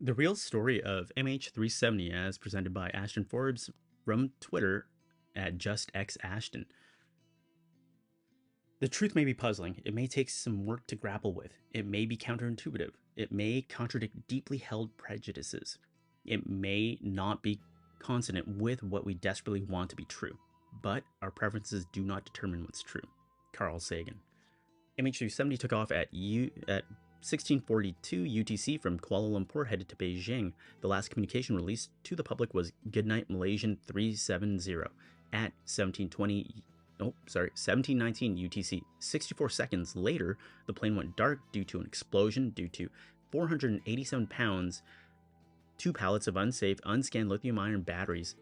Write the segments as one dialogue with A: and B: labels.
A: The real story of MH370 as presented by Ashton Forbes from Twitter at JustXAshton. The truth may be puzzling, it may take some work to grapple with, it may be counterintuitive, it may contradict deeply held prejudices, it may not be consonant with what we desperately want to be true, but our preferences do not determine what's true. Carl Sagan. MH370 took off at 1642 UTC from Kuala Lumpur headed to Beijing. The last communication released to the public was Goodnight Malaysian 370 at 1719 UTC. 64 seconds later, the plane went dark due to an explosion due to 487 pounds, 2 pallets of unsafe, unscanned lithium-ion batteries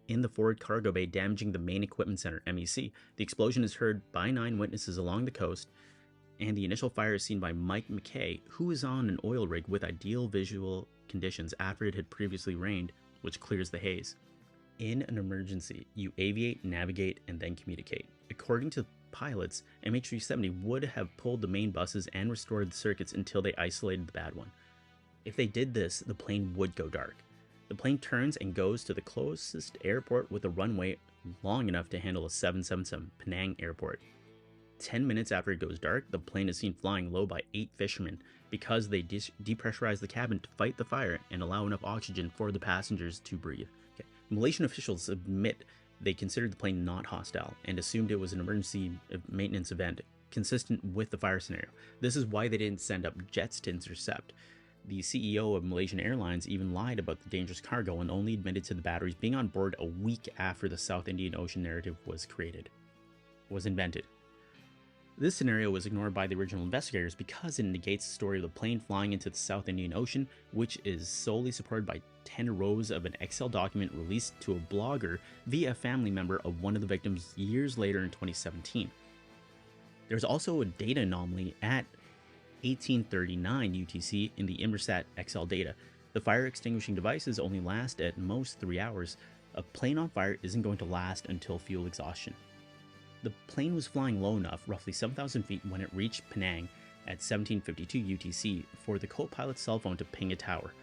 A: in the forward cargo bay, damaging the main equipment center, MEC. The explosion is heard by 9 witnesses along the coast, and the initial fire is seen by Mike McKay, who is on an oil rig with ideal visual conditions after it had previously rained, which clears the haze. In an emergency, you aviate, navigate, and then communicate. According to pilots, MH370 would have pulled the main buses and restored the circuits until they isolated the bad one. If they did this, the plane would go dark. The plane turns and goes to the closest airport with a runway long enough to handle a 777 Penang Airport. 10 minutes after it goes dark, the plane is seen flying low by 8 fishermen because they depressurize the cabin to fight the fire and allow enough oxygen for the passengers to breathe. Okay. Malaysian officials admit they considered the plane not hostile and assumed it was an emergency maintenance event consistent with the fire scenario. This is why they didn't send up jets to intercept. The CEO of Malaysian Airlines even lied about the dangerous cargo and only admitted to the batteries being on board a week after the South Indian Ocean narrative was invented. This scenario was ignored by the original investigators because it negates the story of the plane flying into the South Indian Ocean, which is solely supported by 10 rows of an Excel document released to a blogger via a family member of one of the victims years later in 2017. There's also a data anomaly at 1839 UTC in the Inmarsat Excel data. The fire extinguishing devices only last at most 3 hours. A plane on fire isn't going to last until fuel exhaustion. The plane was flying low enough, roughly 7,000 feet, when it reached Penang at 1752 UTC for the co-pilot's cell phone to ping a tower.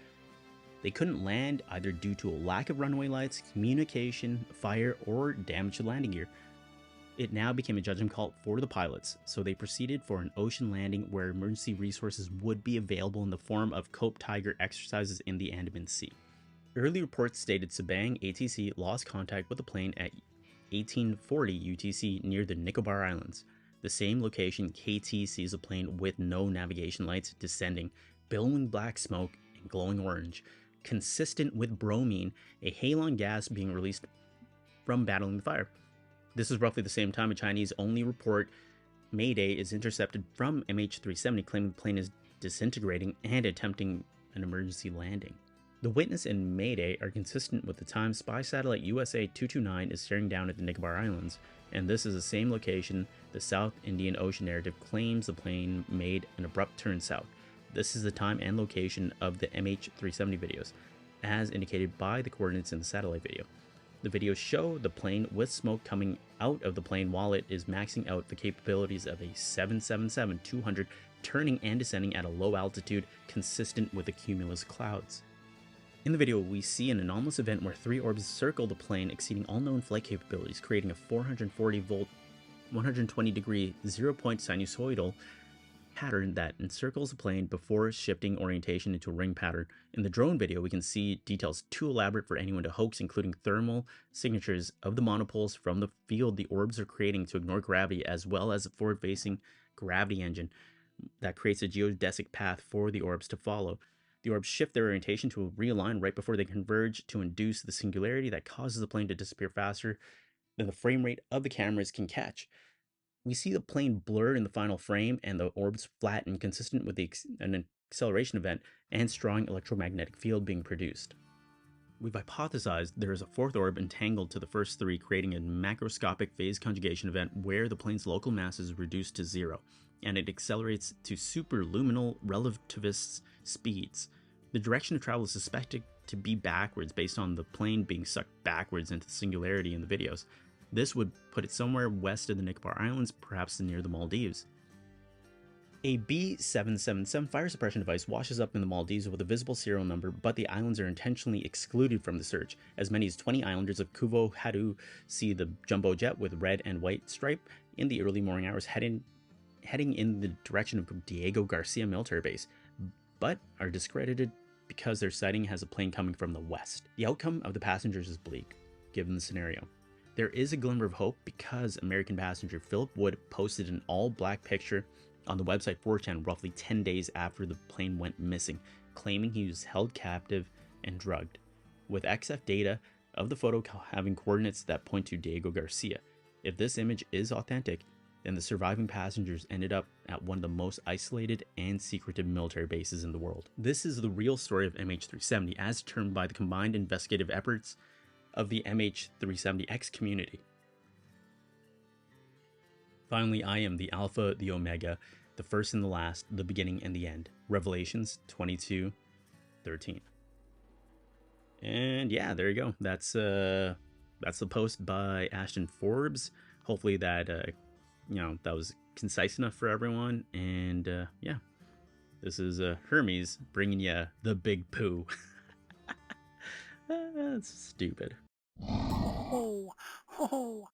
A: They couldn't land either due to a lack of runway lights, communication, fire, or damage to landing gear. It now became a judgment call for the pilots, so they proceeded for an ocean landing where emergency resources would be available in the form of Cope Tiger exercises in the Andaman Sea. Early reports stated Sabang ATC lost contact with the plane at 1840 UTC near the Nicobar Islands, the same location KT sees a plane with no navigation lights descending, billowing black smoke and glowing orange, consistent with bromine, a halon gas being released from battling the fire. This is roughly the same time a Chinese-only report, Mayday, is intercepted from MH370 claiming the plane is disintegrating and attempting an emergency landing. The witness and Mayday are consistent with the time spy satellite USA 229 is staring down at the Nicobar Islands, and this is the same location the South Indian Ocean narrative claims the plane made an abrupt turn south. This is the time and location of the MH370 videos, as indicated by the coordinates in the satellite video. The videos show the plane with smoke coming out of the plane while it is maxing out the capabilities of a 777-200 turning and descending at a low altitude consistent with the cumulus clouds. In the video, we see an anomalous event where 3 orbs circle the plane exceeding all known flight capabilities, creating a 440 volt, 120 degree 0-point sinusoidal pattern that encircles the plane before shifting orientation into a ring pattern. In the drone video, we can see details too elaborate for anyone to hoax, including thermal signatures of the monopoles from the field the orbs are creating to ignore gravity, as well as a forward-facing gravity engine that creates a geodesic path for the orbs to follow. The orbs shift their orientation to realign right before they converge to induce the singularity that causes the plane to disappear faster than the frame rate of the cameras can catch. We see the plane blurred in the final frame and the orbs flatten, consistent with an acceleration event and strong electromagnetic field being produced. We've hypothesized there is a 4th orb entangled to the first 3, creating a macroscopic phase conjugation event where the plane's local mass is reduced to 0, and it accelerates to superluminal relativist speeds. The direction of travel is suspected to be backwards based on the plane being sucked backwards into the singularity in the videos. This would put it somewhere west of the Nicobar Islands, perhaps near the Maldives. A B777 fire suppression device washes up in the Maldives with a visible serial number, but the islands are intentionally excluded from the search. As many as 20 islanders of Kuvo Hadu see the jumbo jet with red and white stripe in the early morning hours heading in the direction of Diego Garcia military base, but are discredited because their sighting has a plane coming from the west. The outcome of the passengers is bleak, given the scenario. There is a glimmer of hope because American passenger Philip Wood posted an all-black picture on the website 4chan roughly 10 days after the plane went missing, claiming he was held captive and drugged, with XF data of the photo having coordinates that point to Diego Garcia. If this image is authentic, then the surviving passengers ended up at one of the most isolated and secretive military bases in the world. This is the real story of MH370 as termed by the combined investigative efforts of the MH370X community. Finally, I am the Alpha, the Omega, the first and the last, the beginning and the end. Revelations 22:13. And yeah, there you go. That's the post by Ashton Forbes. Hopefully that that was concise enough for everyone. And yeah, this is Hermes bringing you the big poo. That's stupid.